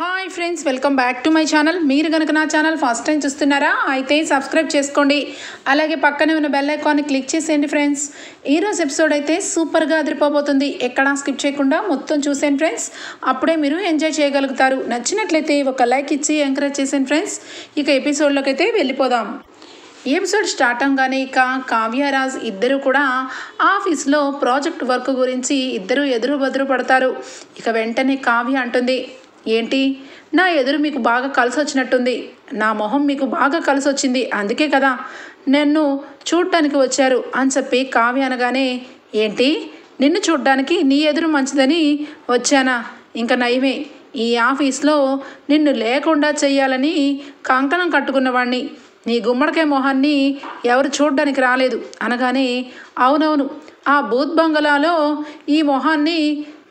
Hi friends, welcome back to my channel. మీరు కనుక నా ఛానల్ ఫస్ట్ టైం చూస్తున్నారా అయితే సబ్స్క్రైబ్ చేసుకోండి. అలాగే పక్కనే ఉన్న బెల్ ఐకాన్ని క్లిక్ చేసేయండి ఫ్రెండ్స్. ఈరోజు ఎపిసోడ్ అయితే సూపర్గా అదిరిపోబోతుంది. ఎక్కడా స్కిప్ చేయకుండా మొత్తం చూసేయండి ఫ్రెండ్స్. అప్పుడే మీరు ఎంజాయ్ చేయగలుగుతారు. నచ్చినట్లయితే ఒక లైక్ ఇచ్చి ఎంకరేజ్ చేసేయండి ఫ్రెండ్స్. ఇక ఎపిసోడ్లోకి అయితే వెళ్ళిపోదాం. ఈ ఎపిసోడ్ స్టార్ట్ అవగానే ఇక కావ్యరాజ్ ఇద్దరు కూడా ఆఫీస్లో ప్రాజెక్ట్ వర్క్ గురించి ఇద్దరు ఎదురు బదురు పడతారు. ఇక వెంటనే కావ్య అంటుంది, ఏంటి నా ఎదురు మీకు బాగా కలిసి వచ్చినట్టుంది, నా మొహం మీకు బాగా కలిసి వచ్చింది, అందుకే కదా నన్ను చూడటానికి వచ్చారు అని చెప్పి కావ్య అనగానే, ఏంటి నిన్ను చూడ్డానికి నీ ఎదురు మంచిదని వచ్చానా? ఇంకా నయమే, ఈ ఆఫీస్లో నిన్ను లేకుండా చెయ్యాలని కంకణం కట్టుకున్నవాడిని, నీ గుమ్మడికాయ మొహాన్ని ఎవరు చూడ్డానికి రాలేదు అనగానే, అవునవును ఆ బూత్ బంగళాలో ఈ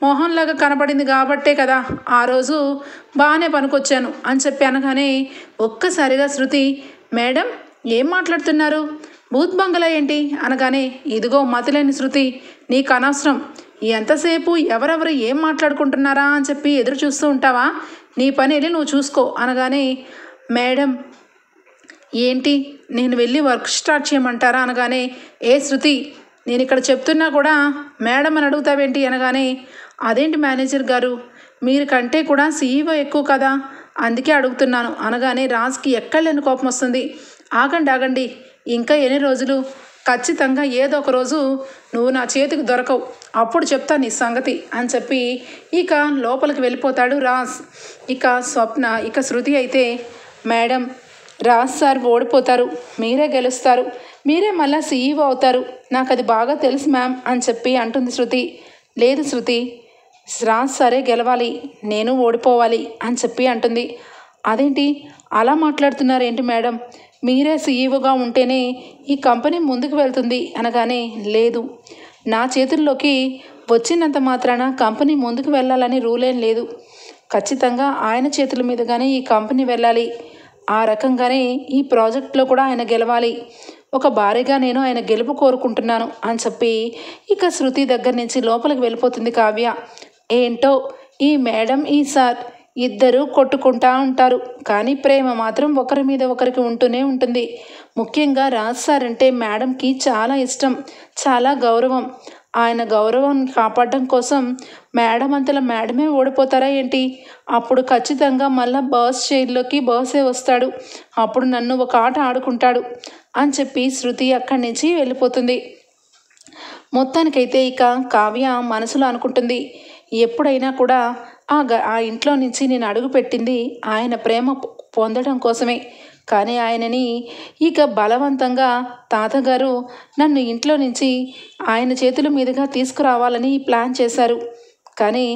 మొహంలాగా కనపడింది కాబట్టే కదా ఆ రోజు బాగానే పనికొచ్చాను అని చెప్పి అనగానే ఒక్కసారిగా శృతి, మేడం ఏం మాట్లాడుతున్నారు, బూత్ బంగళా ఏంటి అనగానే, ఇదిగో మతిలేని శృతి, నీకు అనవసరం, ఎంతసేపు ఎవరెవరు ఏం మాట్లాడుకుంటున్నారా అని చెప్పి ఎదురు చూస్తూ ఉంటావా, నీ పని వెళ్ళి నువ్వు చూసుకో అనగానే, మేడం ఏంటి నేను వెళ్ళి వర్క్ స్టార్ట్ చేయమంటారా అనగానే, ఏ శృతి నేను ఇక్కడ చెప్తున్నా కూడా మేడం అని అడుగుతావేంటి అనగానే, అదేంటి మేనేజర్ గారు మీరు కంటే కూడా సీఈఓ ఎక్కువ కదా అందుకే అడుగుతున్నాను అనగానే రాజ్కి ఎక్కడలేని కోపం వస్తుంది. ఆగండి ఇంకా ఎన్ని రోజులు, ఖచ్చితంగా ఏదో ఒక రోజు నువ్వు నా చేతికి దొరకవు, అప్పుడు చెప్తాను నీ సంగతి అని చెప్పి ఇక లోపలికి వెళ్ళిపోతాడు రాజ్. ఇక శృతి అయితే, మేడం రాజ్ సార్ ఓడిపోతారు, మీరే గెలుస్తారు, మీరే మళ్ళీ సీఈఓ అవుతారు, నాకు అది బాగా తెలుసు మ్యామ్ అని చెప్పి అంటుంది శృతి. లేదు శృతి, రాజ్ సరే గెలవాలి, నేను ఓడిపోవాలి అని చెప్పి అంటుంది. అదేంటి అలా మాట్లాడుతున్నారు ఏంటి మేడం, మీరే సీఈఓగా ఉంటేనే ఈ కంపెనీ ముందుకు వెళ్తుంది అనగానే, లేదు నా చేతుల్లోకి వచ్చినంత మాత్రాన కంపెనీ ముందుకు వెళ్ళాలని రూల్ ఏం లేదు, ఖచ్చితంగా ఆయన చేతుల మీదుగానే ఈ కంపెనీ వెళ్ళాలి, ఆ రకంగానే ఈ ప్రాజెక్ట్లో కూడా ఆయన గెలవాలి, ఒక భారీగా నేను ఆయన గెలుపు కోరుకుంటున్నాను అని చెప్పి ఇక శృతి దగ్గర నుంచి లోపలికి వెళ్ళిపోతుంది కావ్య. ఏంటో ఈ మేడం ఈ సార్ ఇద్దరు కొట్టుకుంటా ఉంటారు, కానీ ప్రేమ మాత్రం ఒకరి మీద ఒకరికి ఉంటూనే ఉంటుంది. ముఖ్యంగా రాజ్ సార్ అంటే మేడంకి చాలా ఇష్టం, చాలా గౌరవం. ఆయన గౌరవాన్ని కాపాడడం కోసం మేడం అంతలా మేడమే ఓడిపోతారా ఏంటి, అప్పుడు ఖచ్చితంగా మళ్ళీ బాస్ చైర్లోకి బాసే వస్తాడు, అప్పుడు నన్ను ఒక ఆట ఆడుకుంటాడు అని చెప్పి శృతి అక్కడి నుంచి వెళ్ళిపోతుంది. మొత్తానికైతే ఇక కావ్య మనసులో అనుకుంటుంది, ఎప్పుడైనా కూడా ఆ ఇంట్లో నుంచి నేను అడుగుపెట్టింది ఆయన ప్రేమ పొందడం కోసమే, కానీ ఆయనని ఇక బలవంతంగా తాతగారు నన్ను ఇంట్లో నుంచి ఆయన చేతుల మీదుగా తీసుకురావాలని ప్లాన్ చేశారు, కానీ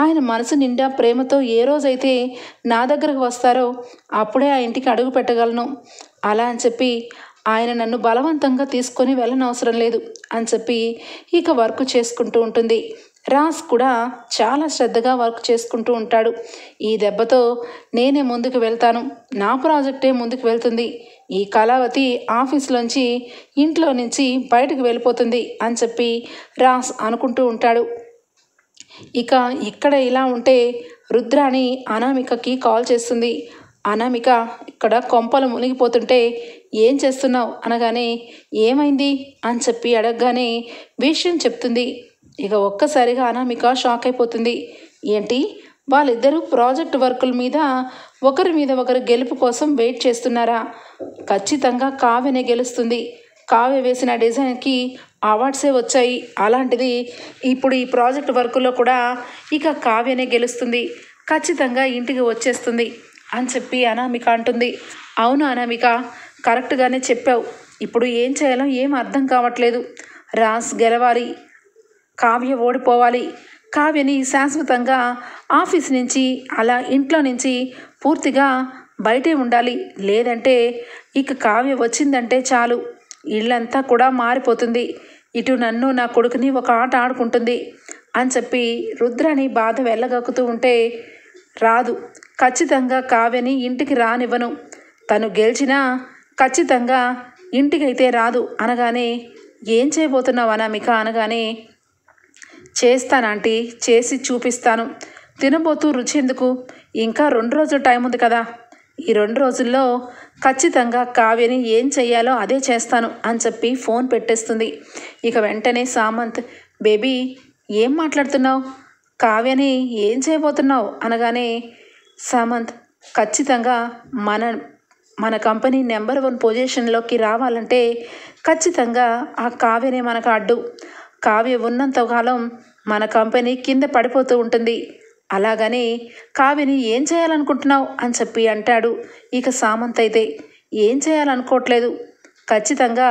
ఆయన మనసు నిండా ప్రేమతో ఏ రోజైతే నా దగ్గరకు వస్తారో అప్పుడే ఆ ఇంటికి అడుగు పెట్టగలను, అలా అని చెప్పి ఆయన నన్ను బలవంతంగా తీసుకొని వెళ్ళనవసరం లేదు అని చెప్పి ఇక వర్క్ చేసుకుంటూ ఉంటుంది. రాజ్ కూడా చాలా శ్రద్ధగా వర్క్ చేసుకుంటూ ఉంటాడు. ఈ దెబ్బతో నేనే ముందుకు వెళ్తాను, నా ప్రాజెక్టే ముందుకు వెళ్తుంది, ఈ కళావతి ఆఫీస్లోంచి ఇంట్లో నుంచి బయటకు వెళ్ళిపోతుంది అని చెప్పి రాజ్ అనుకుంటూ ఉంటాడు. ఇక ఇక్కడ ఇలా ఉంటే రుద్రాణి అనామికకి కాల్ చేస్తుంది. అనామిక ఇక్కడ కొంపలు మునిగిపోతుంటే ఏం చేస్తున్నావు అనగానే, ఏమైంది అని చెప్పి అడగగానే విషయం చెప్తుంది. ఇక ఒక్కసారిగా అనామిక షాక్ అయిపోతుంది. ఏంటి వాళ్ళిద్దరూ ప్రాజెక్ట్ వర్కుల మీద ఒకరి మీద ఒకరు గెలుపు కోసం వెయిట్ చేస్తున్నారా, ఖచ్చితంగా కావ్యనే గెలుస్తుంది, కావ్య వేసిన డిజైన్కి అవార్డ్సే వచ్చాయి, అలాంటిది ఇప్పుడు ఈ ప్రాజెక్ట్ వర్కులో కూడా ఇక కావ్యనే గెలుస్తుంది, ఖచ్చితంగా ఇంటికి వచ్చేస్తుంది అని చెప్పి అనామిక అంటుంది. అవును అనామిక, కరెక్ట్గానే చెప్పావు, ఇప్పుడు ఏం చేయాలో ఏం అర్థం కావట్లేదు, రాజ్ గెలవాలి, కావ్య ఓడిపోవాలి, కావ్యని శాశ్వతంగా ఆఫీస్ నుంచి అలా ఇంట్లో నుంచి పూర్తిగా బయటే ఉండాలి, లేదంటే ఇక కావ్య వచ్చిందంటే చాలు ఇల్లంతా కూడా మారిపోతుంది, ఇటు నన్ను నా కొడుకుని ఒక ఆట ఆడుకుంటుంది అని చెప్పి రుద్రాని బాధ వెళ్ళగక్కుతూ ఉంటే, రాదు, ఖచ్చితంగా కావ్యని ఇంటికి రానివ్వను, తను గెలిచినా ఖచ్చితంగా ఇంటికైతే రాదు అనగానే, ఏం చేయబోతున్నావు అనామిక అనగానే, చేస్తానంటీ, చేసి చూపిస్తాను, తినబోతూ రుచి ఎందుకు, ఇంకా 2 రోజులు టైం ఉంది కదా, ఈ 2 రోజుల్లో ఖచ్చితంగా కావ్యని ఏం చెయ్యాలో అదే చేస్తాను అని చెప్పి ఫోన్ పెట్టేస్తుంది. ఇక వెంటనే సామంత్, బేబీ ఏం మాట్లాడుతున్నావు, కావ్యని ఏం చేయబోతున్నావు అనగానే సామంత్, ఖచ్చితంగా మన కంపెనీ నెంబర్ 1 పొజిషన్లోకి రావాలంటే ఖచ్చితంగా ఆ కావ్యనే మనకు అడ్డు. కావ్య ఉన్నంత కాలం మన కంపెనీ కింద పడిపోతూ ఉంటుంది. అలాగని కావ్యని ఏం చేయాలనుకుంటున్నావు అని చెప్పి అంటాడు. ఇక సామంత్ అయితే ఏం చేయాలనుకోవట్లేదు, ఖచ్చితంగా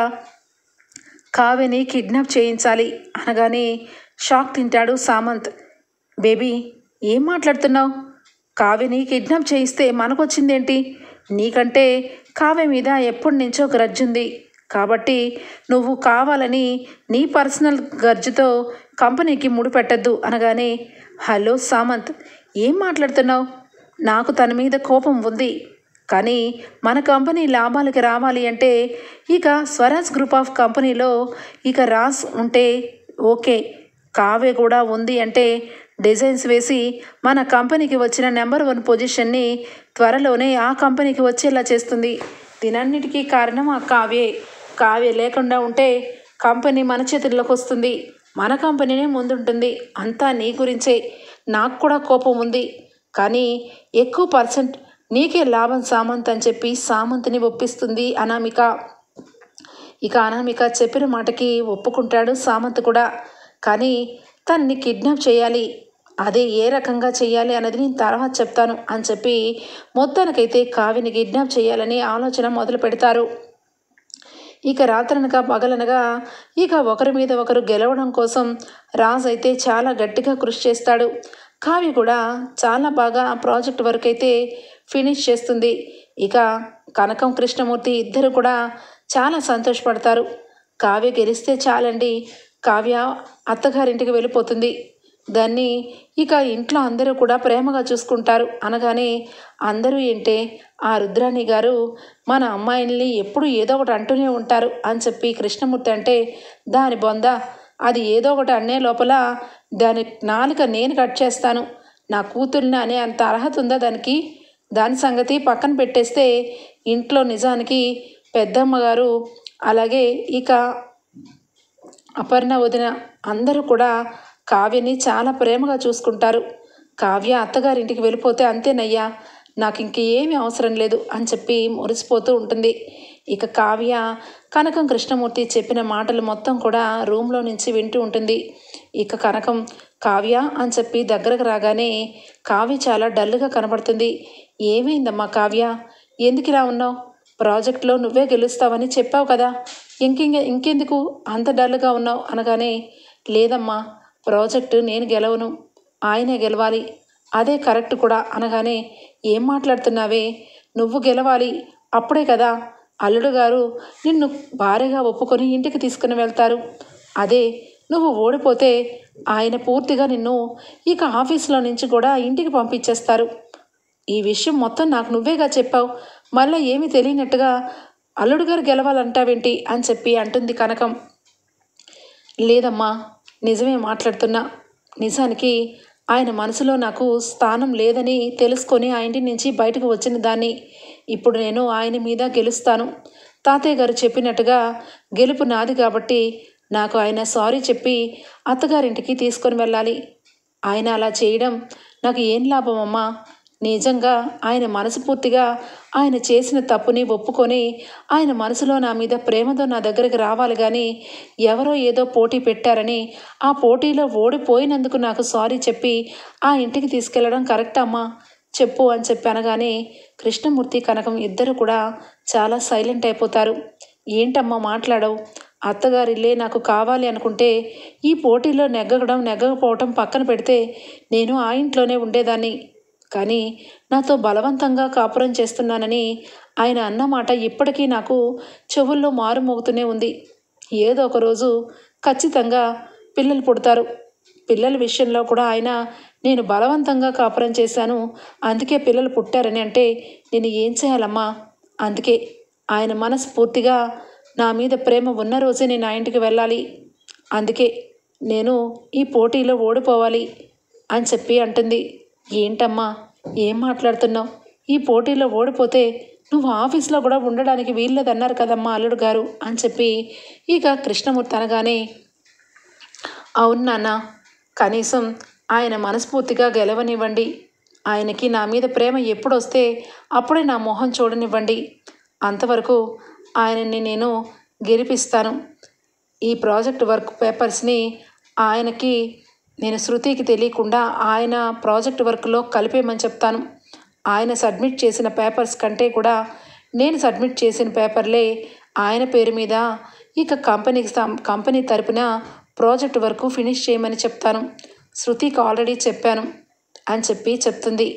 కావ్యని కిడ్నాప్ చేయించాలి అనగానే షాక్ తింటాడు సామంత్. బేబీ ఏం మాట్లాడుతున్నావు, కావ్యని కిడ్నాప్ చేయిస్తే మనకొచ్చిందేంటి, నీకంటే కావ్య మీద ఎప్పటి నుంచో గ్రడ్జ్ ఉంది కాబట్టి నువ్వు కావాలని నీ పర్సనల్ గర్జుతో కంపెనీకి ముడిపెట్టద్దు అనగానే, హలో సామంత్ ఏం మాట్లాడుతున్నావు, నాకు తన మీద కోపం ఉంది కానీ మన కంపెనీ లాభాలకి రావాలి అంటే ఇక స్వరాజ్ గ్రూప్ ఆఫ్ కంపెనీలో ఇక రాజ్ ఉంటే ఓకే, కావ్య కూడా ఉంది అంటే డిజైన్స్ వేసి మన కంపెనీకి వచ్చిన నెంబర్ 1 పొజిషన్ని త్వరలోనే ఆ కంపెనీకి వచ్చేలా చేస్తుంది. దీనన్నిటికీ కారణం ఆ కావ్య లేకుండా ఉంటే కంపెనీ మన చేతుల్లోకి వస్తుంది, మన కంపెనీనే ముందుంటుంది. అంతా నీ గురించే, నాకు కూడా కోపం ఉంది కానీ ఎక్కువ పర్సెంట్ నీకే లాభం సామంత్ అని చెప్పి సామంత్ని ఒప్పిస్తుంది అనామిక. ఇక అనామిక చెప్పిన మాటకి ఒప్పుకుంటాడు సామంత్ కూడా. కానీ తనని కిడ్నాప్ చేయాలి, అదే ఏ రకంగా చేయాలి అన్నది నేను తర్వాత చెప్తాను అని చెప్పి మొత్తానికైతే కావ్యని కిడ్నాప్ చేయాలని ఆలోచన మొదలు పెడతారు. ఇక రాత్రనగా పగలనగా ఇక ఒకరి మీద ఒకరు గెలవడం కోసం రాజ్ అయితే చాలా గట్టిగా కృషి చేస్తాడు. కావ్య కూడా చాలా బాగా ప్రాజెక్ట్ వర్క్ అయితే ఫినిష్ చేస్తుంది. ఇక కనకం కృష్ణమూర్తి ఇద్దరు కూడా చాలా సంతోషపడతారు. కావ్య గెలిస్తే చాలండి, కావ్య అత్తగారింటికి వెళ్ళిపోతుంది, దాన్ని ఇక ఇంట్లో అందరూ కూడా ప్రేమగా చూసుకుంటారు అనగానే అందరూ ఏంటే ఆ రుద్రాణి గారు మన అమ్మాయిల్ని ఎప్పుడు ఏదో ఒకటి అంటూనే ఉంటారు అని చెప్పి కృష్ణమూర్తి అంటే, దాని బొంద, అది ఏదో ఒకటి అనే లోపల దాని నాలుక నేను కట్ చేస్తాను, నా కూతుర్ని అనే అంత అర్హత ఉందా దానికి, దాని సంగతి పక్కన పెట్టేస్తే ఇంట్లో నిజానికి పెద్దమ్మగారు అలాగే ఇక అపర్ణ వదిన అందరూ కూడా కావ్యని చాలా ప్రేమగా చూసుకుంటారు. కావ్య అత్తగారింటికి వెళ్ళిపోతే అంతేనయ్యా, నాకు ఇంక ఏమీ అవసరం లేదు అని చెప్పి మురిసిపోతూ ఉంటుంది. ఇక కావ్య కనకం కృష్ణమూర్తి చెప్పిన మాటలు మొత్తం కూడా రూమ్లో నుంచి వింటూ ఉంటుంది. ఇక కనకం కావ్య అని చెప్పి దగ్గరకు రాగానే కావ్య చాలా డల్గా కనబడుతుంది. ఏమైందమ్మా కావ్య, ఎందుకు ఇలా ఉన్నావు, ప్రాజెక్ట్లో నువ్వే గెలుస్తావని చెప్పావు కదా, ఇంకెందుకు అంత డల్గా ఉన్నావు అనగానే, లేదమ్మా ప్రాజెక్టు నేను గెలవను, ఆయనే గెలవాలి, అదే కరెక్ట్ కూడా అనగానే, ఏం మాట్లాడుతున్నావే, నువ్వు గెలవాలి, అప్పుడే కదా అల్లుడు గారు నిన్ను భార్యగా ఒప్పుకొని ఇంటికి తీసుకుని వెళ్తారు, అదే నువ్వు ఓడిపోతే ఆయన పూర్తిగా నిన్ను ఇక ఆఫీసులో నుంచి కూడా ఇంటికి పంపించేస్తారు. ఈ విషయం మొత్తం నాకు నువ్వేగా చెప్పావు, మళ్ళీ ఏమీ తెలియనట్టుగా అల్లుడు గారు గెలవాలంటావేంటి అని చెప్పి అంటుంది కనకం. లేదమ్మా నిజమే మాట్లాడుతున్నా, నిజానికి ఆయన మనసులో నాకు స్థానం లేదని తెలుసుకొని ఆ ఇంటి నుంచి బయటకు వచ్చిన దాన్ని, ఇప్పుడు నేను ఆయన మీద గెలుస్తాను, తాతయ్య గారు చెప్పినట్టుగా గెలుపు నాది కాబట్టి నాకు ఆయన సారీ చెప్పి అత్తగారింటికి తీసుకొని వెళ్ళాలి, ఆయన అలా చేయడం నాకు ఏం లాభం అమ్మా, నిజంగా ఆయన మనస్ఫూర్తిగా ఆయన చేసిన తప్పుని ఒప్పుకొని ఆయన మనసులో నా మీద ప్రేమతో నా దగ్గరికి రావాలి కానీ ఎవరో ఏదో పోటీ పెట్టారని ఆ పోటీలో ఓడిపోయినందుకు నాకు సారీ చెప్పి ఆ ఇంటికి తీసుకెళ్లడం కరెక్ట్ అమ్మా, చెప్పు అని చెప్పి అనగానే కృష్ణమూర్తి కనకం ఇద్దరు కూడా చాలా సైలెంట్ అయిపోతారు. ఏంటమ్మా మాట్లాడవు, అత్తగారిల్లే నాకు కావాలి అనుకుంటే ఈ పోటీలో నెగ్గకపోవటం పక్కన పెడితే నేను ఆ ఇంట్లోనే ఉండేదాన్ని, కానీ నాతో బలవంతంగా కాపురం చేస్తున్నానని ఆయన అన్నమాట ఇప్పటికీ నాకు చెవుల్లో మారుమోగుతూనే ఉంది. ఏదో ఒక రోజు ఖచ్చితంగా పిల్లలు పుడతారు, పిల్లల విషయంలో కూడా ఆయన నేను బలవంతంగా కాపురం చేశాను అందుకే పిల్లలు పుట్టారని అంటే నేను ఏం చేయాలమ్మా, అందుకే ఆయన మనస్ఫూర్తిగా నా మీద ప్రేమ ఉన్న రోజే నేను ఆ ఇంటికి వెళ్ళాలి, అందుకే నేను ఈ పోటీలో ఓడిపోవాలి అని చెప్పి అంటుంది. ఏంటమ్మా ఏం మాట్లాడుతున్నావు? ఈ పోటీలో ఓడిపోతే నువ్వు ఆఫీస్లో కూడా ఉండడానికి వీల్లేదన్నారు కదమ్మా అల్లుడు గారు అని చెప్పి ఇక కృష్ణమూర్తి అనగానే, అవును నాన్న, కనీసం ఆయన మనస్ఫూర్తిగా గెలవనివ్వండి. ఆయనకి నా మీద ప్రేమ ఎప్పుడొస్తే అప్పుడే నా మొహం చూడనివ్వండి. అంతవరకు ఆయనని నేను గెలిపిస్తాను. ఈ ప్రాజెక్ట్ వర్క్ పేపర్స్ని ఆయనకి నేను శృతికి తెలియకుండా ఆయన ప్రాజెక్ట్ వర్క్లో కలిపేయమని చెప్తాను. ఆయన సబ్మిట్ చేసిన పేపర్స్ కంటే కూడా నేను సబ్మిట్ చేసిన పేపర్లే ఆయన పేరు మీద ఇక కంపెనీ తరపున ప్రాజెక్ట్ వర్క్ ఫినిష్ చేయమని చెప్తాను. శృతికి ఆల్రెడీ చెప్పాను అని చెప్పి చెప్తుంది.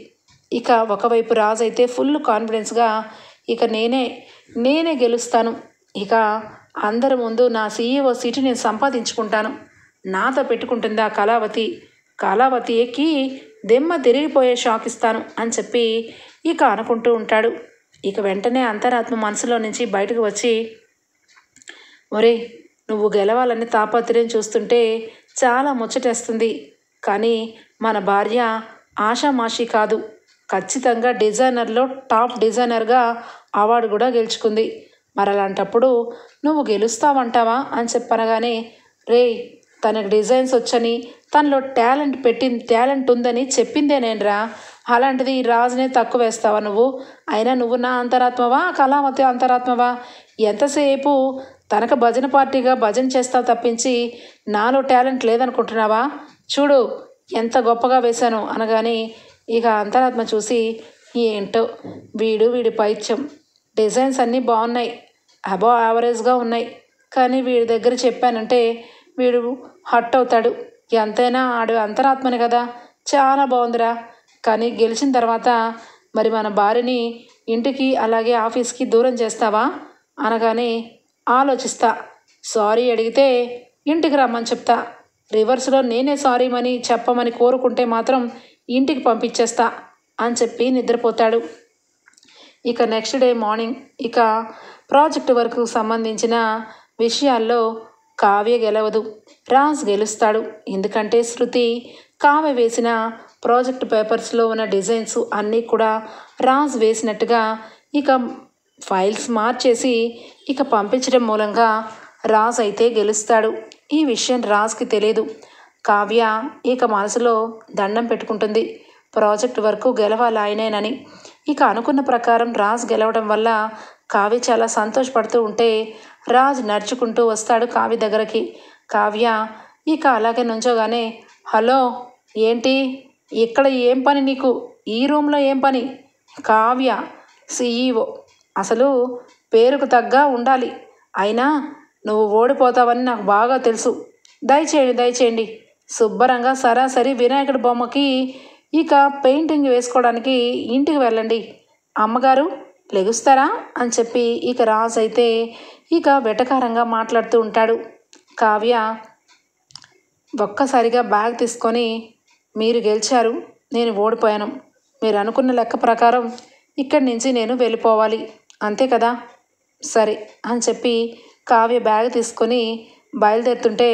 ఇక ఒకవైపు రాజు అయితే ఫుల్ కాన్ఫిడెన్స్గా ఇక నేనే గెలుస్తాను. ఇక అందరి ముందు నా CEO సీటు నేను సంపాదించుకుంటాను. నాతో పెట్టుకుంటుంది ఆ కళావతి ఎక్కి దెమ్మ తిరిగిపోయే షాక్ ఇస్తాను అని చెప్పి ఇక అనుకుంటూ ఉంటాడు. ఇక వెంటనే అంతరాత్మ మనసులో నుంచి బయటకు వచ్చి, ఒరే, నువ్వు గెలవాలని తాపత్రయం చూస్తుంటే చాలా ముచ్చటేస్తుంది. కానీ మన భార్య ఆషామాషి కాదు. ఖచ్చితంగా డిజైనర్లో టాప్ డిజైనర్గా అవార్డు కూడా గెలుచుకుంది. మరలాంటప్పుడు నువ్వు గెలుస్తావంటావా అని చెప్పనగానే, రే, తనకు డిజైన్స్ వచ్చని తనలో టాలెంట్ ఉందని చెప్పిందే నేనురా. అలాంటిది రాజునే తక్కువ వేస్తావా నువ్వు? అయినా నువ్వు నా అంతరాత్మవా కళావతి అంతరాత్మవా? ఎంతసేపు తనకు భజన పార్టీగా భజన చేస్తావు తప్పించి నాలో టాలెంట్ లేదనుకుంటున్నావా? చూడు ఎంత గొప్పగా వేశాను అనగానే ఇక అంతరాత్మ చూసి, ఏంటో వీడి పైత్యం, డిజైన్స్ అన్నీ బాగున్నాయి, అబవ్ యావరేజ్గా ఉన్నాయి. కానీ వీడి దగ్గర చెప్పానంటే వీడు హట్ అవుతాడు. ఎంతైనా ఆడు అంతరాత్మని కదా. చాలా బాగుందిరా. కానీ గెలిచిన తర్వాత మరి మన భార్యని ఇంటికి అలాగే ఆఫీస్కి దూరం చేస్తావా అనగానే, ఆలోచిస్తా. సారీ అడిగితే ఇంటికి రమ్మని చెప్తా. రివర్స్లో నేనే సారీ మని చెప్పమని కోరుకుంటే మాత్రం ఇంటికి పంపించేస్తా అని చెప్పి నిద్రపోతాడు. ఇక నెక్స్ట్ డే మార్నింగ్ ఇక ప్రాజెక్ట్ వర్క్ సంబంధించిన విషయాల్లో కావ్య గెలవదు, రాజ్ గెలుస్తాడు. ఎందుకంటే శృతి కావ్య వేసిన ప్రాజెక్ట్ పేపర్స్లో ఉన్న డిజైన్స్ అన్నీ కూడా రాజ్ వేసినట్టుగా ఇక ఫైల్స్ మార్చేసి ఇక పంపించడం మూలంగా రాజ్ అయితే గెలుస్తాడు. ఈ విషయం రాజ్కి తెలియదు. కావ్య ఇక మనసులో దండం పెట్టుకుంటుంది, ప్రాజెక్ట్ వర్క్ గెలవాలి ఆయనేనని. ఇక అనుకున్న ప్రకారం రాజ్ గెలవడం వల్ల కావ్య చాలా సంతోషపడుతూ ఉంటే రాజ్ నడుచుకుంటూ వస్తాడు కావ్య దగ్గరికి. కావ్య ఇక అలాగే నుంచోగానే, హలో, ఏంటి ఇక్కడ ఏం పని నీకు? ఈ రూమ్లో ఏం పని? కావ్య CEO, అసలు పేరుకు తగ్గ ఉండాలి. అయినా నువ్వు ఓడిపోతావని నాకు బాగా తెలుసు. దయచేయండి, శుభ్రంగా సరాసరి వినాయకుడి బొమ్మకి ఇక పెయింటింగ్ వేసుకోవడానికి ఇంటికి వెళ్ళండి. అమ్మగారు లెగుస్తారా అని చెప్పి ఇక రాజ్ అయితే ఇక వెటకారంగా మాట్లాడుతూ ఉంటాడు. కావ్య ఒక్కసారిగా బ్యాగ్ తీసుకొని, మీరు గెలిచారు, నేను ఓడిపోయాను. మీరు అనుకున్న లెక్క ప్రకారం ఇక్కడి నుంచి నేను వెళ్ళిపోవాలి, అంతే కదా? సరే అని చెప్పి కావ్య బ్యాగ్ తీసుకొని బయలుదేరుతుంటే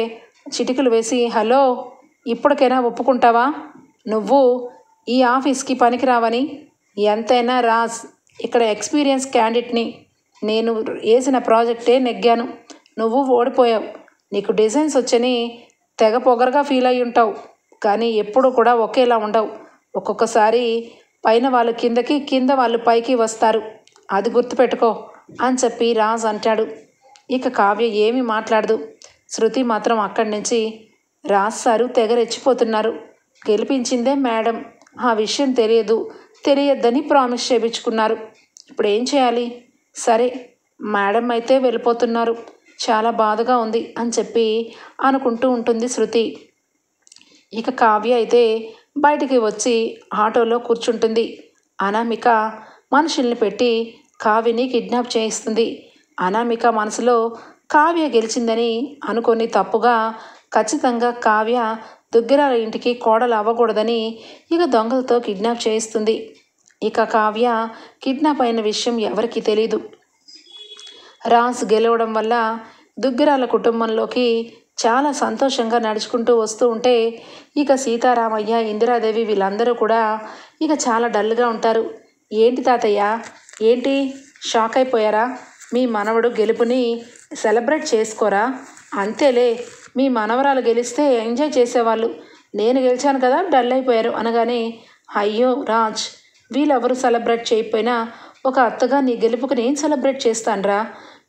చిటికలు వేసి, హలో, ఇప్పటికైనా ఒప్పుకుంటావా నువ్వు ఈ ఆఫీస్కి పనికిరావని? ఎంతైనా రాజ్ ఇక్కడ ఎక్స్పీరియన్స్ క్యాండిడేట్ని. నేను వేసిన ప్రాజెక్టే నెగ్గాను, నువ్వు ఓడిపోయావు. నీకు డిజైన్స్ వచ్చని తెగ పొగరగా ఫీల్ అయి ఉంటావు, కానీ ఎప్పుడూ కూడా ఒకేలా ఉండవు. ఒక్కొక్కసారి పైన వాళ్ళు కిందకి, కింద వాళ్ళు పైకి వస్తారు, అది గుర్తుపెట్టుకో అని చెప్పి రాజ్ అంటాడు. ఇక కావ్య ఏమీ మాట్లాడదు. శృతి మాత్రం అక్కడి నుంచి, రాజ్ సారు తెగ రెచ్చిపోతున్నారు, గెలిపించిందే మేడం, ఆ విషయం తెలియద్దని ప్రామిస్ చేయించుకున్నారు, ఇప్పుడు ఏం చేయాలి? సరే, మేడం అయితే వెళ్ళిపోతున్నారు, చాలా బాధగా ఉంది అని చెప్పి అనుకుంటూ ఉంటుంది శృతి. ఇక కావ్య అయితే బయటికి వచ్చి ఆటోలో కూర్చుంటుంది. అనామిక మనుషుల్ని పెట్టి కావ్యని కిడ్నాప్ చేయిస్తుంది. అనామిక మనసులో కావ్య గెలిచిందని అనుకొని తప్పుగా ఖచ్చితంగా కావ్య దుగ్గిరాల ఇంటికి కోడలు అవ్వకూడదని ఇక దొంగలతో కిడ్నాప్ చేయిస్తుంది. ఇక కావ్య కిడ్నాప్ అయిన విషయం ఎవరికీ తెలీదు. రాజ్ గెలవడం వల్ల దుగ్గిరాల కుటుంబంలోకి చాలా సంతోషంగా నడుచుకుంటూ వస్తూ ఉంటే ఇక సీతారామయ్య, ఇందిరాదేవి వీళ్ళందరూ కూడా ఇక చాలా డల్గా ఉంటారు. ఏంటి తాతయ్య, ఏంటి షాక్ అయిపోయారా? మీ మనవడు గెలుపుని సెలబ్రేట్ చేసుకోరా? అంతేలే, మీ మనవరాలు గెలిస్తే ఎంజాయ్ చేసేవాళ్ళు, నేను గెలిచాను కదా డల్ అయిపోయారు అనగానే, అయ్యో రాజ్, వీళ్ళెవరు సెలబ్రేట్ చేయకపోయినా ఒక అత్తగా నీ గెలుపుకి నేను సెలబ్రేట్ చేస్తానురా,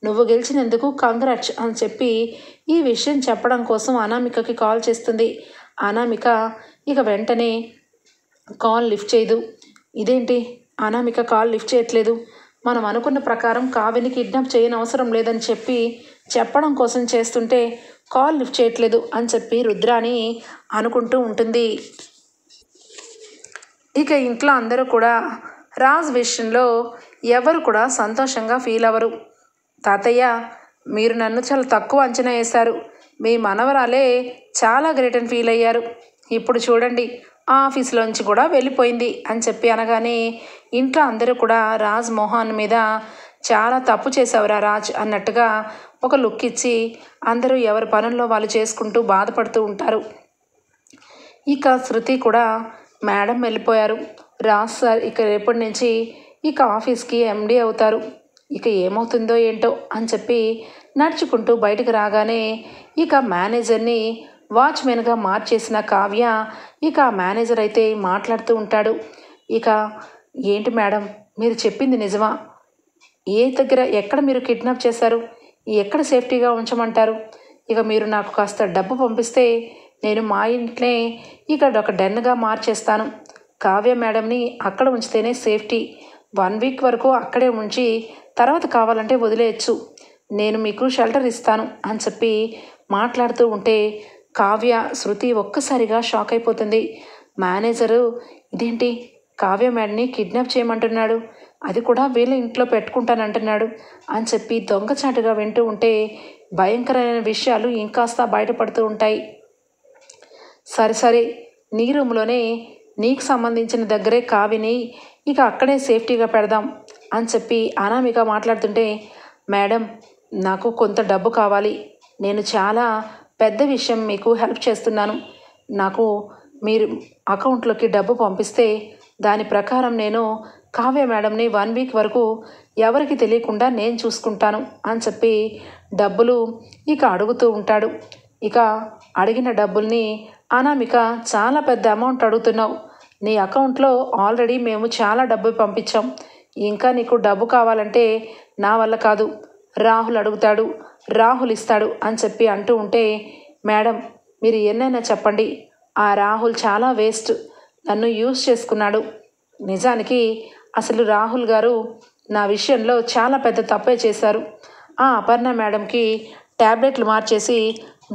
నువ్వు గెలిచినందుకు కంగ్రాట్స్ అని చెప్పి ఈ విషయం చెప్పడం కోసం అనామికకి కాల్ చేస్తుంది. అనామిక ఇక వెంటనే కాల్ లిఫ్ట్ చేయదు. ఇదేంటి, అనామిక కాల్ లిఫ్ట్ చేయట్లేదు, మనం అనుకున్న ప్రకారం కావ్యని కిడ్నాప్ చేయని అవసరం లేదని చెప్పడం కోసం చేస్తుంటే కాల్ లిఫ్ట్ చేయట్లేదు అని చెప్పి రుద్రాని అనుకుంటూ ఉంటుంది. ఇక ఇంట్లో అందరూ కూడా రాజ్ విషయంలో ఎవరు కూడా సంతోషంగా ఫీల్ అవ్వరు. తాతయ్య, మీరు నన్ను చాలా తక్కువ అంచనా వేశారు, మీ మనవరాలే చాలా గ్రేట్ అని ఫీల్ అయ్యారు, ఇప్పుడు చూడండి ఆఫీస్లోంచి కూడా వెళ్ళిపోయింది అని చెప్పి అనగానే ఇంట్లో అందరూ కూడా రాజ్ మోహన్ మీద చాలా తప్పు చేసావురా రాజ్ అన్నట్టుగా ఒక లుక్ ఇచ్చి అందరూ ఎవరి పనుల్లో వాళ్ళు చేసుకుంటూ బాధపడుతూ ఉంటారు. ఇక శృతి కూడా మేడం వెళ్ళిపోయారు, రాజ్ సార్ ఇక రేపటి నుంచి ఇక ఆఫీస్కి ఎండీ అవుతారు, ఇక ఏమవుతుందో ఏంటో అని చెప్పి నడుచుకుంటూ బయటకు రాగానే ఇక మేనేజర్ని వాచ్మెన్గా మార్చేసిన కావ్య ఇక మేనేజర్ అయితే మాట్లాడుతూ ఉంటాడు. ఇక ఏంటి మేడం, మీరు చెప్పింది నిజమా? ఏ దగ్గర ఎక్కడ మీరు కిడ్నాప్ చేశారు, ఎక్కడ సేఫ్టీగా ఉంచమంటారు? ఇక మీరు నాకు కాస్త డబ్బు పంపిస్తే నేను మా ఇంట్లోనే ఇక్కడ ఒక డెన్గా మార్చేస్తాను, కావ్య మేడంని అక్కడ ఉంచితేనే సేఫ్టీ, 1 వీక్ వరకు అక్కడే ఉంచి తర్వాత కావాలంటే వదిలేయచ్చు, నేను మీకు షెల్టర్ ఇస్తాను అని చెప్పి మాట్లాడుతూ ఉంటే కావ్య శృతి ఒక్కసారిగా షాక్ అయిపోతుంది. మేనేజరు ఇదేంటి, కావ్య మేడని కిడ్నాప్ చేయమంటున్నాడు, అది కూడా వీళ్ళ ఇంట్లో పెట్టుకుంటానంటున్నాడు అని చెప్పి దొంగచాటుగా వింటూ ఉంటే భయంకరమైన విషయాలు ఇంకాస్త బయటపడుతూ ఉంటాయి. సరే, నీ రూమ్లోనే నీకు సంబంధించిన దగ్గరే కావ్యని ఇక అక్కడే సేఫ్టీగా పెడదాం అని చెప్పి అనామిక మాట్లాడుతుంటే, మేడం నాకు కొంత డబ్బు కావాలి, నేను చాలా పెద్ద విషయం మీకు హెల్ప్ చేస్తున్నాను, నాకు మీరు అకౌంట్లోకి డబ్బు పంపిస్తే దాని ప్రకారం నేను కావ్య మేడంని 1 వీక్ వరకు ఎవరికి తెలియకుండా నేను చూసుకుంటాను అని చెప్పి డబ్బులు ఇక అడుగుతూ ఉంటాడు. ఇక అడిగిన డబ్బుల్ని అనామిక, చాలా పెద్ద అమౌంట్ అడుగుతున్నావు, నీ అకౌంట్లో ఆల్రెడీ మేము చాలా డబ్బు పంపించాం, ఇంకా నీకు డబ్బు కావాలంటే నా వల్ల కాదు, రాహుల్ అడుగుతాడు, రాహుల్ ఇస్తాడు అని చెప్పి అంటూ ఉంటే, మేడం మీరు ఎన్నైనా చెప్పండి, ఆ రాహుల్ చాలా వేస్ట్, నన్ను యూజ్ చేసుకున్నాడు, నిజానికి అసలు రాహుల్ గారు నా విషయంలో చాలా పెద్ద తప్పే చేశారు, ఆ అపర్ణ మేడంకి ట్యాబ్లెట్లు మార్చేసి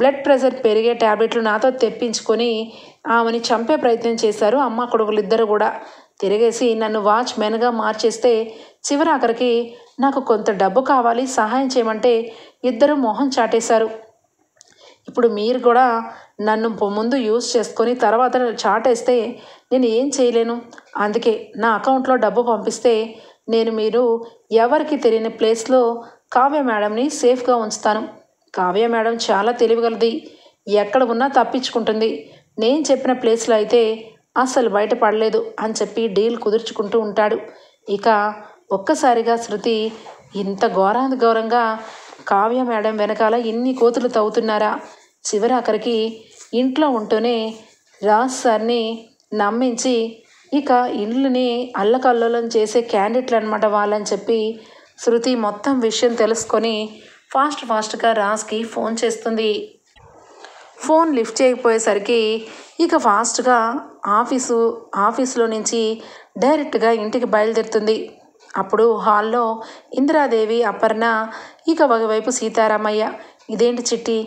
బ్లడ్ ప్రెషర్ పెరిగే ట్యాబ్లెట్లు నాతో తెప్పించుకొని ఆమెని చంపే ప్రయత్నం చేశారు అమ్మ కొడుకులు ఇద్దరు కూడా, తిరిగేసి నన్ను వాచ్మెన్గా మార్చేస్తే చివరాఖరికి నాకు కొంత డబ్బు కావాలి సహాయం చేయమంటే ఇద్దరు మొహం చాటేశారు, ఇప్పుడు మీరు కూడా నన్ను ముందు యూజ్ చేసుకొని తర్వాత చాటేస్తే నేను ఏం చేయలేను, అందుకే నా అకౌంట్లో డబ్బు పంపిస్తే నేను మీరు ఎవరికి తెలియని ప్లేస్లో కావ్య మేడంని సేఫ్గా ఉంచుతాను, కావ్య మేడం చాలా తెలివిగలది, ఎక్కడ ఉన్నా తప్పించుకుంటుంది, నేను చెప్పిన ప్లేస్లో అయితే అస్సలు బయటపడలేదు అని చెప్పి డీల్ కుదుర్చుకుంటూ ఉంటాడు. ఇక ఒక్కసారిగా శృతి, ఇంత ఘోరంగా కావ్య మేడం వెనకాల ఇన్ని కోతులు తవ్వుతున్నారా, చివరాఖరికి ఇంట్లో ఉంటూనే రాజ్ సార్ని నమ్మించి ఇక ఇల్లుని అల్లకల్లోలం చేసే క్యాండిడేట్లు అనమాట వాళ్ళని చెప్పి శృతి మొత్తం విషయం తెలుసుకొని ఫాస్ట్గా రాజ్కి ఫోన్ చేస్తుంది. ఫోన్ లిఫ్ట్ చేయకపోయేసరికి ఇక ఫాస్ట్గా ఆఫీసులో నుంచి డైరెక్ట్గా ఇంటికి బయలుదేరుతుంది. అప్పుడు హాల్లో ఇందిరాదేవి, అపర్ణ, ఇక ఒకవైపు సీతారామయ్య, ఇదేంటి చిట్టి,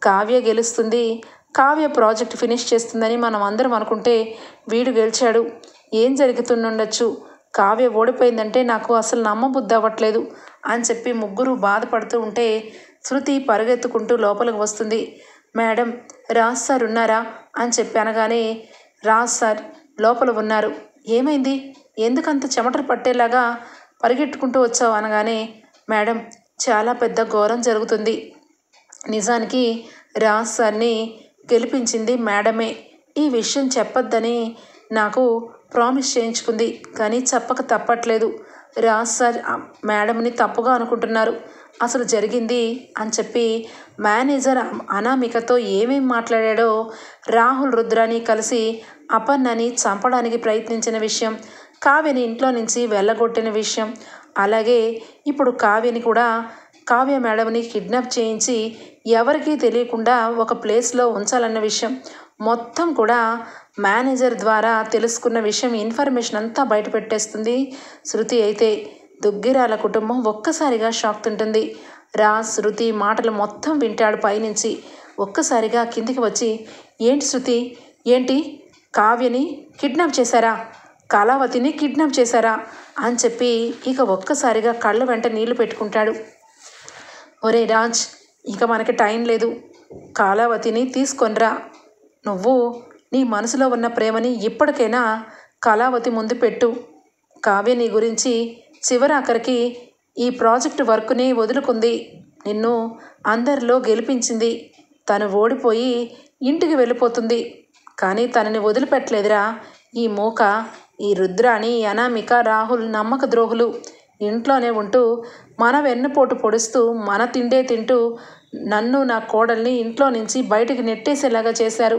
కావ్య గెలుస్తుంది, కావ్య ప్రాజెక్ట్ ఫినిష్ చేస్తుందని మనం అందరం అనుకుంటే వీడు గెలిచాడు, ఏం జరుగుతుండొచ్చు, కావ్య ఓడిపోయిందంటే నాకు అసలు నమ్మబుద్ధి అవ్వట్లేదు అని చెప్పి ముగ్గురు బాధపడుతూ ఉంటే శృతి పరుగెత్తుకుంటూ లోపలికి వస్తుంది. మేడం, రాజ్ సార్ ఉన్నారా అని చెప్పి అనగానే, రాజ్ సార్ లోపల ఉన్నారు, ఏమైంది, ఎందుకంత చెమటలు పట్టేలాగా పరిగెట్టుకుంటూ వచ్చావు అనగానే, మేడం చాలా పెద్ద ఘోరం జరుగుతుంది, నిజానికి రాజ్ సార్ని గెలిపించింది మేడమే, ఈ విషయం చెప్పొద్దని నాకు ప్రామిస్ చేయించుకుంది. కానీ చెప్పక తప్పట్లేదు. రాజ్ సార్ మేడంని తప్పుగా అనుకుంటున్నారు, అసలు జరిగింది అని చెప్పి మేనేజర్ అనామికతో ఏమేం మాట్లాడాడో, రాహుల్ రుద్రాని కలిసి అపర్ణని చంపడానికి ప్రయత్నించిన విషయం, కావ్యని ఇంట్లో నుంచి వెళ్ళగొట్టిన విషయం, అలాగే ఇప్పుడు కావ్యని కూడా కావ్య మేడంని కిడ్నాప్ చేయించి ఎవరికీ తెలియకుండా ఒక ప్లేస్లో ఉంచాలన్న విషయం మొత్తం కూడా మేనేజర్ ద్వారా తెలుసుకున్న విషయం, ఇన్ఫర్మేషన్ అంతా బయట పెట్టేస్తుంది శృతి. అయితే దుగ్గిరాల కుటుంబం ఒక్కసారిగా షాక్ తింటుంది. రాజ్ శృతి మాటలు మొత్తం వింటాడు పైనుంచి. ఒక్కసారిగా కిందికి వచ్చి, ఏంటి శృతి, ఏంటి కావ్యని కిడ్నాప్ చేశారా, కళావతిని కిడ్నాప్ చేశారా అని చెప్పి ఇక ఒక్కసారిగా కళ్ళ వెంట నీళ్లు పెట్టుకుంటాడు. ఒరే రాజ్, ఇక మనకి టైం లేదు, కళావతిని తీసుకొనిరా. నువ్వు నీ మనసులో ఉన్న ప్రేమని ఇప్పటికైనా కళావతి ముందు పెట్టు. కావ్య నీ గురించి చివరాఖరికి ఈ ప్రాజెక్టు వర్క్ని వదులుకుంది, నిన్ను అందరిలో గెలిపించింది. తను ఓడిపోయి ఇంటికి వెళ్ళిపోతుంది, కానీ తనని వదిలిపెట్టలేదురా ఈ మూక. ఈ రుద్రాని, అనామిక, రాహుల్ నమ్మక ద్రోహులు. ఇంట్లోనే ఉంటూ మన వెన్నుపోటు పొడుస్తూ మన తిండే తింటూ నన్ను, నా కోడల్ని ఇంట్లో నుంచి బయటికి నెట్టేసేలాగా చేశారు.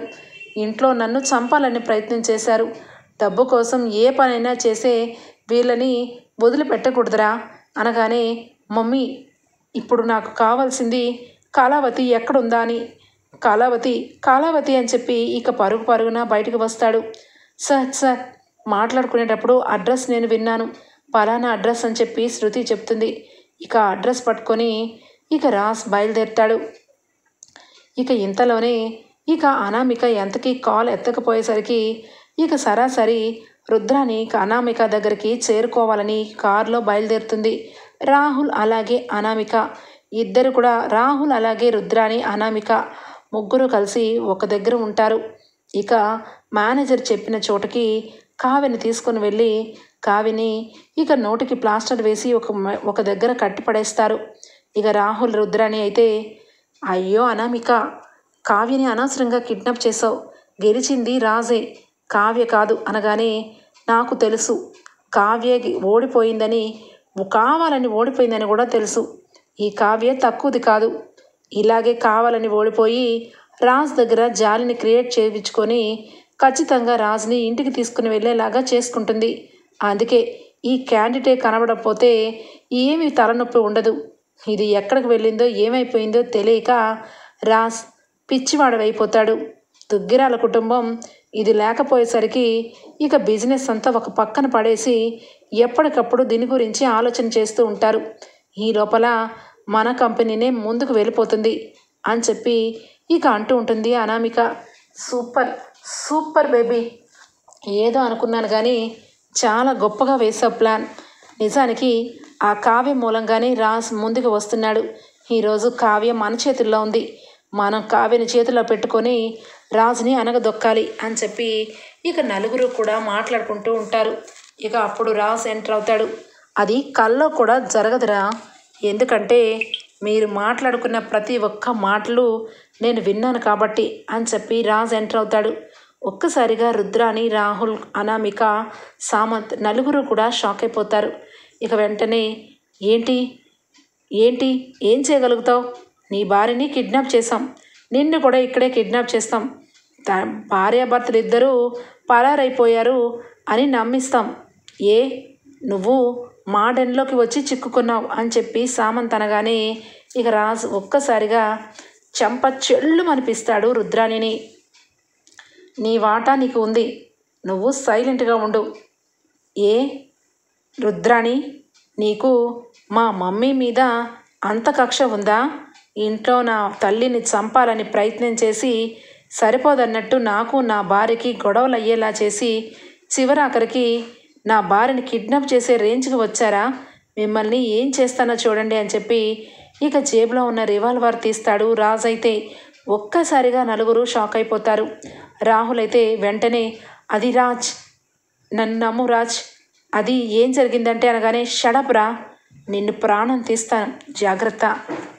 ఇంట్లో నన్ను చంపాలని ప్రయత్నం చేశారు. డబ్బు కోసం ఏ పనైనా చేసే వీళ్ళని వదిలిపెట్టకూడదురా అనగానే, మమ్మీ ఇప్పుడు నాకు కావాల్సింది కళావతి ఎక్కడుందా అని. కళావతి కళావతి అని చెప్పి ఇక పరుగు పరుగున బయటకు వస్తాడు. సార్ మాట్లాడుకునేటప్పుడు అడ్రస్ నేను విన్నాను, పలానా అడ్రస్ అని చెప్పి శృతి చెప్తుంది. ఇక అడ్రస్ పట్టుకొని ఇక రాజ్ బయలుదేరుతాడు. ఇక ఇంతలోనే ఇక అనామిక ఎంతకీ కాల్ ఎత్తకపోయేసరికి ఇక సరాసరి రుద్రాని అనామిక దగ్గరికి చేరుకోవాలని కారులో బయలుదేరుతుంది. రాహుల్ అలాగే అనామిక ఇద్దరు కూడా, రాహుల్ అలాగే రుద్రాని, అనామిక ముగ్గురు కలిసి ఒక దగ్గర ఉంటారు. ఇక మేనేజర్ చెప్పిన చోటకి కావ్యని తీసుకొని వెళ్ళి కావ్యని ఇక నోటికి ప్లాస్టర్ వేసి ఒక దగ్గర కట్టిపడేస్తారు. ఇక రాహుల్ రుద్రాని అయితే, అయ్యో అనామిక, కావ్యని అనవసరంగా కిడ్నాప్ చేసావు, గెలిచింది రాజే కావ్య కాదు అనగానే, నాకు తెలుసు కావ్య ఓడిపోయిందని, కావాలని ఓడిపోయిందని కూడా తెలుసు. ఈ కావ్య తక్కువది కాదు, ఇలాగే కావాలని ఓడిపోయి రాజ్ దగ్గర జాలిని క్రియేట్ చేయించుకొని ఖచ్చితంగా రాజ్ని ఇంటికి తీసుకుని వెళ్ళేలాగా చేసుకుంటుంది. అందుకే ఈ క్యాండిడేట్ కనబడకపోతే ఏమీ తలనొప్పి ఉండదు. ఇది ఎక్కడికి వెళ్ళిందో ఏమైపోయిందో తెలియక రాజ్ పిచ్చివాడవైపోతాడు. దుగ్గిరాల కుటుంబం ఇది లేకపోయేసరికి ఇక బిజినెస్ అంతా ఒక పక్కన పడేసి ఎప్పటికప్పుడు దీని గురించి ఆలోచన చేస్తూ ఉంటారు. ఈ లోపల మన కంపెనీనే ముందుకు వెళ్ళిపోతుంది అని చెప్పి ఇక అంటూ ఉంటుంది అనామిక. సూపర్ సూపర్ బేబీ, ఏదో అనుకున్నాను కానీ చాలా గొప్పగా వేసావు ప్లాన్. నిజానికి ఆ కావ్య మూలంగానే రాజ్ ముందుకు వస్తున్నాడు. ఈరోజు కావ్య మన చేతుల్లో ఉంది, మనం కావ్యని చేతిలో పెట్టుకొని రాజుని అనగదొక్కాలి అని చెప్పి ఇక నలుగురు కూడా మాట్లాడుకుంటూ ఉంటారు. ఇక అప్పుడు రాజ్ ఎంటర్ అవుతాడు. అది కల్లో కూడా జరగదురా, ఎందుకంటే మీరు మాట్లాడుకున్న ప్రతి ఒక్క మాటలు నేను విన్నాను కాబట్టి అని చెప్పి రాజ్ ఎంటర్ అవుతాడు. ఒక్కసారిగా రుద్రాని, రాహుల్, అనామిక, సామంత్ నలుగురు కూడా షాక్ అయిపోతారు. ఇక వెంటనే ఏంటి ఏంటి ఏం చేయగలుగుతావు, నీ భార్యని కిడ్నాప్ చేసాం, నిన్ను కూడా ఇక్కడే కిడ్నాప్ చేస్తాం, భార్యాభర్తలు ఇద్దరూ పరారైపోయారు అని నమ్మిస్తాం, ఏ నువ్వు మా డెన్లోకి వచ్చి చిక్కుకున్నావు అని చెప్పి సామంత్ అనగానే ఇక రాజు ఒక్కసారిగా చెంప చెల్లు అనిపిస్తాడు రుద్రాణిని. నీ వాటా నీకు ఉంది, నువ్వు సైలెంట్గా ఉండు. ఏ రుద్రాణి, నీకు మా మమ్మీ మీద అంత కక్ష ఉందా? ఇంట్లో నా తల్లిని చంపాలని ప్రయత్నం చేసి సరిపోదన్నట్టు నాకు నా భార్యకి గొడవలు అయ్యేలా చేసి చివరాఖరికి నా భార్యని కిడ్నాప్ చేసే రేంజ్కి వచ్చారా? మిమ్మల్ని ఏం చేస్తానో చూడండి అని చెప్పి ఇక జేబులో ఉన్న రివాల్వర్ తీస్తాడు రాజ్. అయితే ఒక్కసారిగా నలుగురు షాక్ అయిపోతారు. రాహుల్ అయితే వెంటనే, అది రాజ్, నన్ను నమ్ము రాజ్, అది ఏం జరిగిందంటే అనగానే, షడప్ రా, నిన్ను ప్రాణం తీస్తాను, జాగ్రత్త.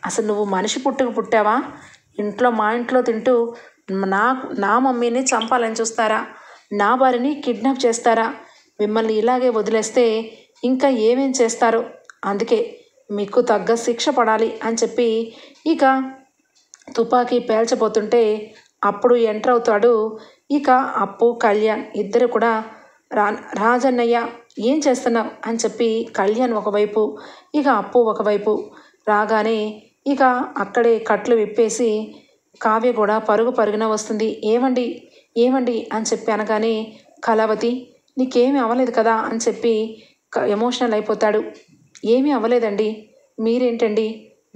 అసలు నువ్వు మనిషి పుట్టావా? ఇంట్లో మా ఇంట్లో తింటూ నా మమ్మీని చంపాలని చూస్తారా? నా భార్యని కిడ్నాప్ చేస్తారా? మిమ్మల్ని ఇలాగే వదిలేస్తే ఇంకా ఏమేం చేస్తారో, అందుకే మీకు తగ్గ శిక్ష పడాలి అని చెప్పి ఇక తుపాకీ పేల్చబోతుంటే అప్పుడు ఎంటర్ అవుతాడు ఇక అప్పు, కళ్యాణ్ ఇద్దరు కూడా. రాజన్నయ్య ఏం చేస్తున్నావు అని చెప్పి కళ్యాణ్ ఒకవైపు, ఇక అప్పు ఒకవైపు రాగానే ఇక అక్కడే కట్లు విప్పేసి కావ్య కూడా పరుగున వస్తుంది. ఏమండి ఏమండి అని చెప్పి అనగానే కళావతి నీకేమీ అవ్వలేదు కదా అని చెప్పి ఎమోషనల్ అయిపోతాడు. ఏమీ అవ్వలేదండి, మీరేంటండి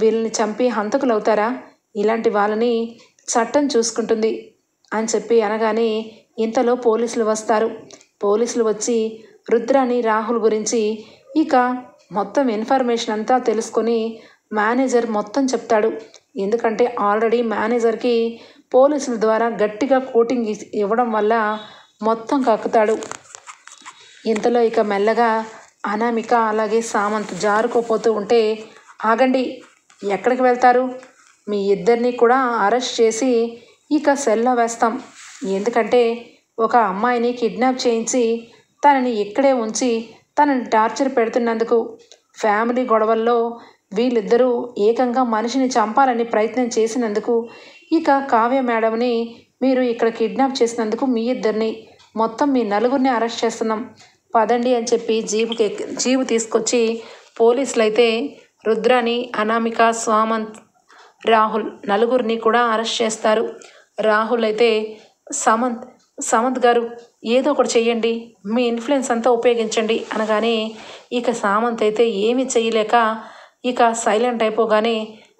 వీళ్ళని చంపి హంతకులు అవుతారా? ఇలాంటి వాళ్ళని చట్టం చూసుకుంటుంది అని చెప్పి అనగానే ఇంతలో పోలీసులు వస్తారు. పోలీసులు వచ్చి రుద్రాని, రాహుల్ గురించి ఇక మొత్తం ఇన్ఫర్మేషన్ అంతా తెలుసుకొని మేనేజర్ మొత్తం చెప్తాడు. ఎందుకంటే ఆల్రెడీ మేనేజర్కి పోలీసుల ద్వారా గట్టిగా కోటింగ్ ఇవ్వడం వల్ల మొత్తం కక్కుతాడు. ఇంతలో ఇక మెల్లగా అనామిక అలాగే సామంత్ జారుకోపోతూ ఉంటే ఆగండి, ఎక్కడికి వెళ్తారు? మీ ఇద్దరిని కూడా అరెస్ట్ చేసి ఇక సెల్లో వేస్తాం. ఎందుకంటే ఒక అమ్మాయిని కిడ్నాప్ చేయించి తనని ఇక్కడే ఉంచి తనని టార్చర్ పెడుతున్నందుకు, ఫ్యామిలీ గొడవల్లో వీళ్ళిద్దరూ ఏకంగా మనిషిని చంపాలని ప్రయత్నం చేసినందుకు, ఇక కావ్య మేడంని మీరు ఇక్కడ కిడ్నాప్ చేసినందుకు మీ ఇద్దరిని, మొత్తం మీ నలుగురిని అరెస్ట్ చేస్తున్నాం, పదండి అని చెప్పి జీపు తీసుకొచ్చి పోలీసులు అయితే రుద్రాని, అనామిక, సామంత్, రాహుల్ నలుగురిని కూడా అరెస్ట్ చేస్తారు. రాహుల్ అయితే సామంత్ గారు ఏదో ఒకటి చెయ్యండి, మీ ఇన్ఫ్లుయెన్స్ అంతా ఉపయోగించండి అనగానే ఇక సామంత్ అయితే ఏమీ చేయలేక ఇక సైలెంట్ అయిపోగానే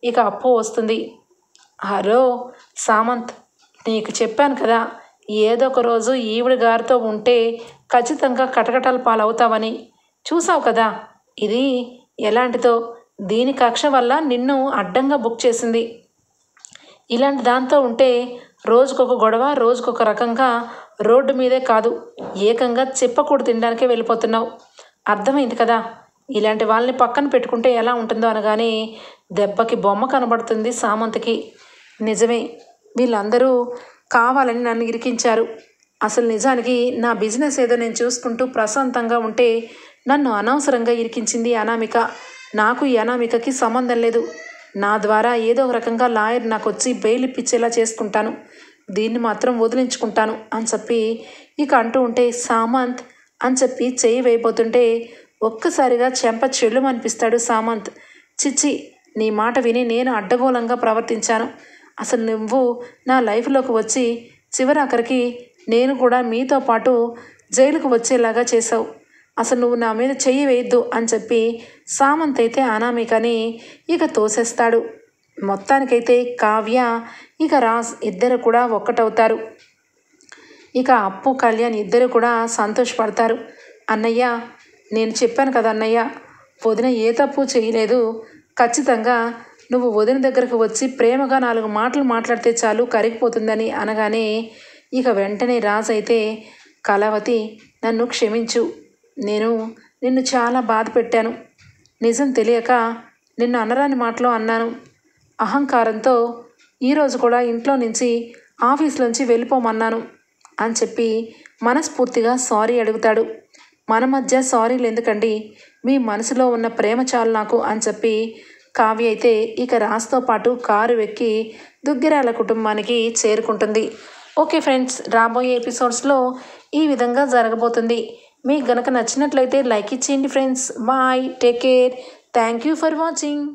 ఇక అప్పు వస్తుంది. హలో సామంత్, నీకు చెప్పాను కదా ఏదో ఒక రోజు ఈవిడ గారితో ఉంటే ఖచ్చితంగా కటకటాల పాలవుతావని. చూసావు కదా ఇది ఎలాంటిదో, దీని కక్ష వల్ల నిన్ను అడ్డంగా బుక్ చేసింది. ఇలాంటి దాంతో ఉంటే రోజుకొక గొడవ, రోజుకొక రకంగా రోడ్డు మీదే కాదు ఏకంగా చెప్పకూడదు తినడానికే వెళ్ళిపోతున్నావు. అర్థమైంది కదా, ఇలాంటి వాళ్ళని పక్కన పెట్టుకుంటే ఎలా ఉంటుందో అనగానే దెబ్బకి బొమ్మ కనబడుతుంది సామంత్కి. నిజమే, వీళ్ళందరూ కావాలని నన్ను ఇరికించారు. అసలు నిజానికి నా బిజినెస్ ఏదో నేను చూసుకుంటూ ప్రశాంతంగా ఉంటే నన్ను అనవసరంగా ఇరికించింది అనామిక. నాకు ఈ అనామికకి సంబంధం లేదు. నా ద్వారా ఏదో ఒక రకంగా లాయర్ నాకు వచ్చి బెయిల్ ఇప్పించేలా చేసుకుంటాను, దీన్ని మాత్రం వదిలించుకుంటాను అని చెప్పి ఇక అంటూ ఉంటే సామంత్ అని చెప్పి చెయ్యి వేయబోతుంటే ఒక్కసారిగా చెంప చెల్లుమనిపిస్తాడు సామంత్. చిచ్చి, నీ మాట విని నేను అడ్డగోళంగా ప్రవర్తించాను. అసలు నువ్వు నా లైఫ్లోకి వచ్చి చివరాఖరికి నేను కూడా మీతో పాటు జైలుకు వచ్చేలాగా చేసావు. అసలు నువ్వు నా మీద చెయ్యి వేయద్దు అని చెప్పి సామంత్ అయితే అనామికని ఇక తోసేస్తాడు. మొత్తానికైతే కావ్య ఇక రాజ్ ఇద్దరు కూడా ఒక్కటవుతారు. ఇక అప్పు, కళ్యాణ్ ఇద్దరు కూడా సంతోషపడతారు. అన్నయ్య, నేను చెప్పాను కదా అన్నయ్య, వదిన ఏ తప్పు చేయలేదు. ఖచ్చితంగా నువ్వు వదిన దగ్గరకు వచ్చి ప్రేమగా 4 మాటలు మాట్లాడితే చాలు కరిగిపోతుందని అనగానే ఇక వెంటనే రాజ్ అయితే కళావతి నన్ను క్షమించు, నేను నిన్ను చాలా బాధ పెట్టాను. నిజం తెలియక నిన్ను అనరాని మాటలో అన్నాను. అహంకారంతో ఈరోజు కూడా ఇంట్లో నుంచి ఆఫీస్లోంచి వెళ్ళిపోమన్నాను అని చెప్పి మనస్ఫూర్తిగా సారీ అడుగుతాడు. మన మధ్య సారీలు ఎందుకండి, మీ మనసులో ఉన్న ప్రేమ చాలు నాకు అని చెప్పి కావ్య అయితే ఇక రాజ్తో పాటు కారు ఎక్కి దుగ్గిరాల కుటుంబానికి చేరుకుంటుంది. ఓకే ఫ్రెండ్స్, రాబోయే ఎపిసోడ్స్లో ఈ విధంగా జరగబోతుంది. మీకు గనక నచ్చినట్లయితే లైక్ ఇచ్చేయండి friends. Bye, take care, thank you for watching.